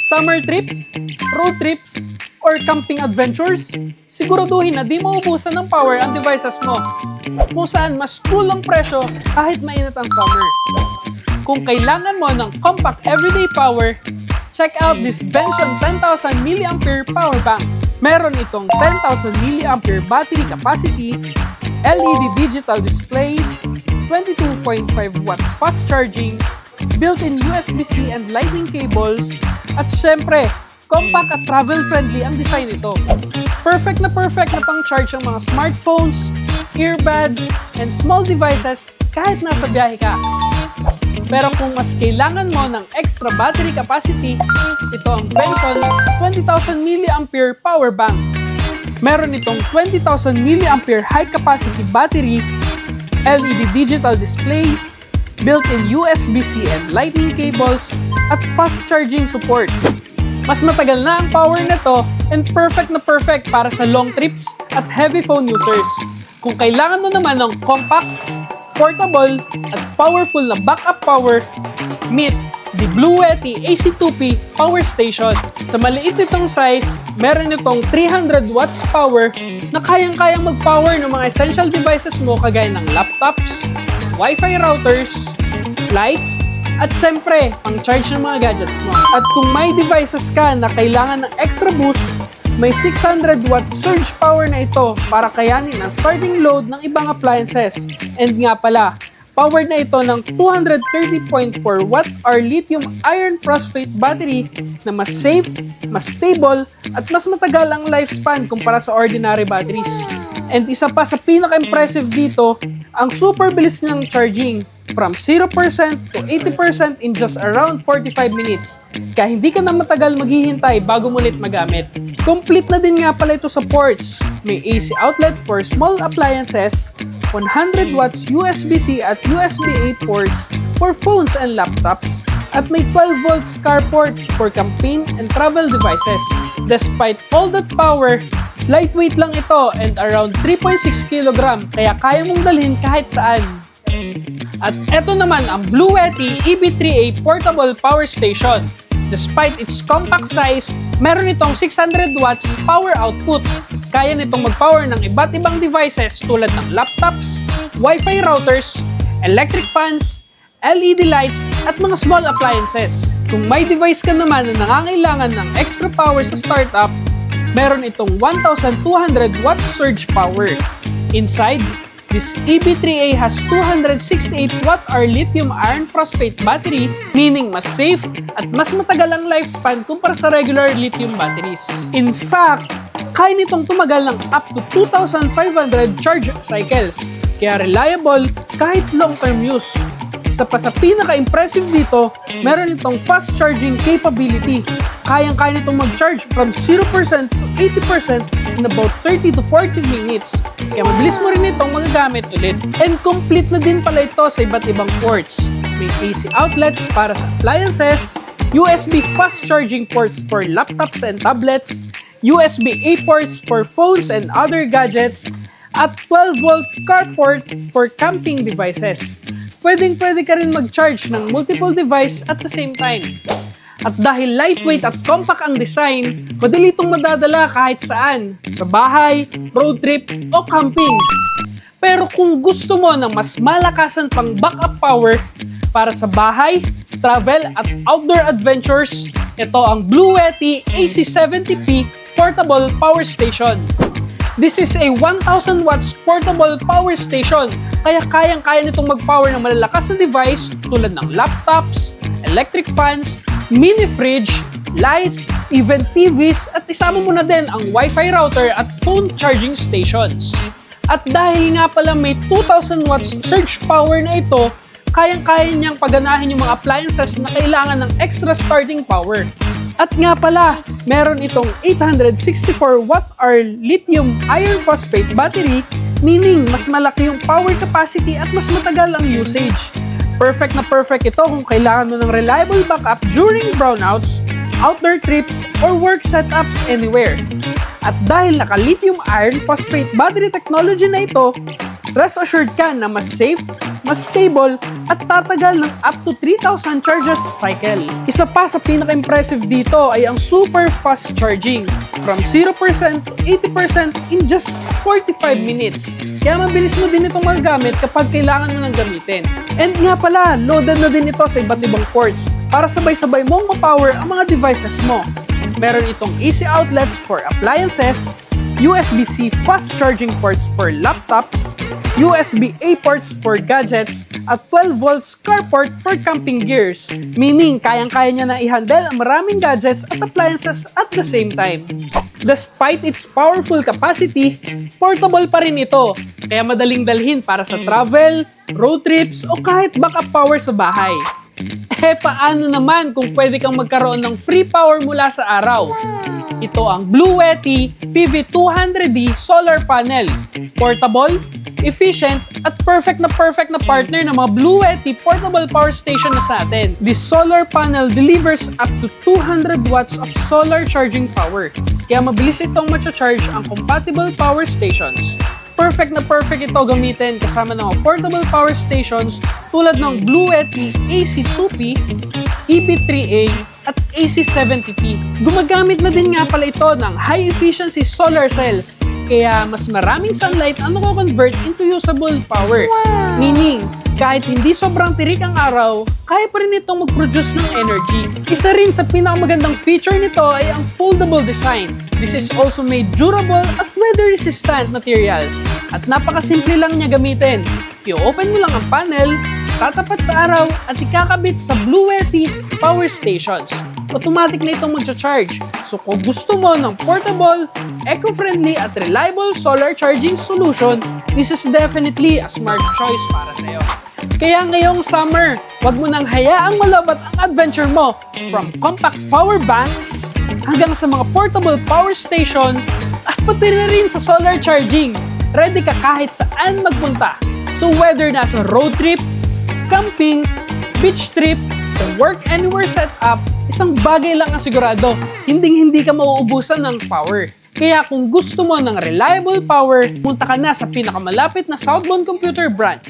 Summer trips, road trips, or camping adventures, siguraduhin na di maubusan ng power ang devices mo. Kung saan mas cool ang presyo kahit mainit ang summer. Kung kailangan mo ng compact everyday power, check out this 𝗵𝗲𝘃𝘆 10,000 mAh power bank. Meron itong 10,000 mAh battery capacity, LED digital display, 22.5 watts fast charging, built-in USB-C and lightning cables, at syempre, compact at travel-friendly ang design nito. Perfect na pang-charge ang mga smartphones, earbuds, and small devices kahit nasa biyahe ka. Pero kung mas kailangan mo ng extra battery capacity, ito ang 𝗵𝗲𝘃𝘆 20,000 mAh power bank. Meron itong 20,000 mAh high capacity battery, LED digital display, built-in USB-C and lightning cables, at fast charging support. Mas matagal na ang power nito and perfect para sa long trips at heavy phone users. Kung kailangan mo naman ng compact, portable, at powerful na backup power, meet the 𝗵𝗲𝘃𝘆 power station. Sa maliit nitong size, meron itong 300 watts power na kayang-kayang mag-power ng mga essential devices mo kagaya ng laptops, Wi-Fi routers, lights, at syempre, pang-charge ng mga gadgets mo. At kung may devices ka na kailangan ng extra boost, may 600 watt surge power na ito para kayanin ang starting load ng ibang appliances. And nga pala, powered na ito ng 230.4 watt-hour lithium iron phosphate battery na mas safe, mas stable, at mas matagal ang lifespan kumpara sa ordinary batteries. And isa pa sa pinaka-impressive dito, ang super bilis niyang charging from 0% to 80% in just around 45 minutes. Kaya hindi ka na matagal maghihintay bago mo ulit magamit. Complete na din nga pala ito sa ports. May AC outlet for small appliances, 100 watts USB-C at USB-A ports for phones and laptops, at may 12 volts carport for campaign and travel devices. Despite all that power, lightweight lang ito and around 3.6 kg, kaya kaya mong dalhin kahit saan. At eto naman ang 𝗵𝗲𝘃 EB3A Portable Power Station. Despite its compact size, meron itong 600 watts power output. Kaya nitong mag-power ng iba't ibang devices tulad ng laptops, Wi-Fi routers, electric fans, LED lights, at mga small appliances. Kung may device ka naman na nangangailangan ng extra power sa startup, meron itong 1,200 watts surge power. Inside, this EB3A has 268 watt-hour lithium iron phosphate battery, meaning mas safe at mas matagal ang lifespan kumpara sa regular lithium batteries. In fact, kaya nitong tumagal ng up to 2,500 charge cycles, kaya reliable kahit long-term use. Isa pa sa pinaka-impressive dito, meron itong fast charging capability. Kayang-kaya nitong mag-charge from 0% to 80% in about 30 to 40 minutes. Kaya mabilis mo rin itong magagamit ulit. And complete na din pala ito sa iba't ibang ports. May AC outlets para sa appliances, USB fast charging ports for laptops and tablets, USB-A ports for phones and other gadgets, at 12-volt carport for camping devices. Pwedeng-pwede ka rin mag-charge ng multiple device at the same time. At dahil lightweight at compact ang design, madali itong madadala kahit saan, sa bahay, road trip, o camping. Pero kung gusto mo ng mas malakasan pang backup power para sa bahay, travel, at outdoor adventures, ito ang 𝗵𝗲𝘃𝘆-𝗃𝘊 Portable Power Station. This is a 1,000 watts portable power station, kaya kayang-kaya nitong mag-power ng malalakas na device tulad ng laptops, electric fans, mini fridge, lights, even TVs, at isama mo na din ang Wi-Fi router at phone charging stations. At dahil nga pala may 2,000 watts surge power na ito, kayang-kaya niyang paganahin yung mga appliances na kailangan ng extra starting power. At nga pala, meron itong 864 watt-hour lithium iron phosphate battery, meaning mas malaki yung power capacity at mas matagal ang usage. Perfect na perfect ito kung kailangan mo ng reliable backup during brownouts, outdoor trips, or work setups anywhere. At dahil naka-lithium iron phosphate battery technology na ito, rest assured ka na mas safe, mas stable, at tatagal ng up to 3,000 charges cycle. Isa pa sa pinaka-impressive dito ay ang super fast charging, from 0% to 80% in just 45 minutes. Kaya mabilis mo din itong magagamit kapag kailangan mo nang gamitin. And nga pala, loaded na din ito sa iba't ibang ports para sabay-sabay mong mapower ang mga devices mo. Meron itong AC outlets for appliances, USB-C fast charging ports for laptops, USB-A ports for gadgets, at 12 volts car port for camping gears. Meaning, kayang-kaya niya na i-handle ang maraming gadgets at appliances at the same time. Despite its powerful capacity, portable pa rin ito. Kaya madaling dalhin para sa travel, road trips, o kahit backup power sa bahay. Paano naman kung pwede kang magkaroon ng free power mula sa araw? Ito ang 𝗵𝗲 PV200D solar panel. Portable, efficient, at perfect na partner ng mga 𝗵𝗲 portable power station na sa atin. This solar panel delivers up to 200 watts of solar charging power. Kaya mabilis itong matcha-charge ang compatible power stations. Perfect na perfect ito gamitin kasama ng mga portable power stations tulad ng 𝗵𝗲 𝗚C2P, EP3A, at 𝗚C70P. Gumagamit na din nga pala ito ng high efficiency solar cells, kaya mas maraming sunlight ang nako-convert into usable power. Meaning, kahit hindi sobrang tirik ang araw, kaya pa rin itong mag-produce ng energy. Isa rin sa pinakamagandang feature nito ay ang foldable design. This is also made durable at weather-resistant materials. At napakasimple lang niya gamitin. I-open mo lang ang panel, tatapat sa araw, at ikakabit sa 𝗵𝗲 power stations. Automatic na itong magcha-charge. So kung gusto mo ng portable, eco-friendly at reliable solar charging solution, this is definitely a smart choice para sa'yo. Kaya ngayong summer, wag mo nang hayaang malabat ang adventure mo, from compact power banks hanggang sa mga portable power station at pati na rin sa solar charging. Ready ka kahit saan magpunta. So whether nasa road trip, camping, beach trip, o work anywhere setup, isang bagay lang ang sigurado, hindi ka mauubusan ng power. Kaya kung gusto mo ng reliable power, punta ka na sa pinakamalapit na Southbound Computer Branch.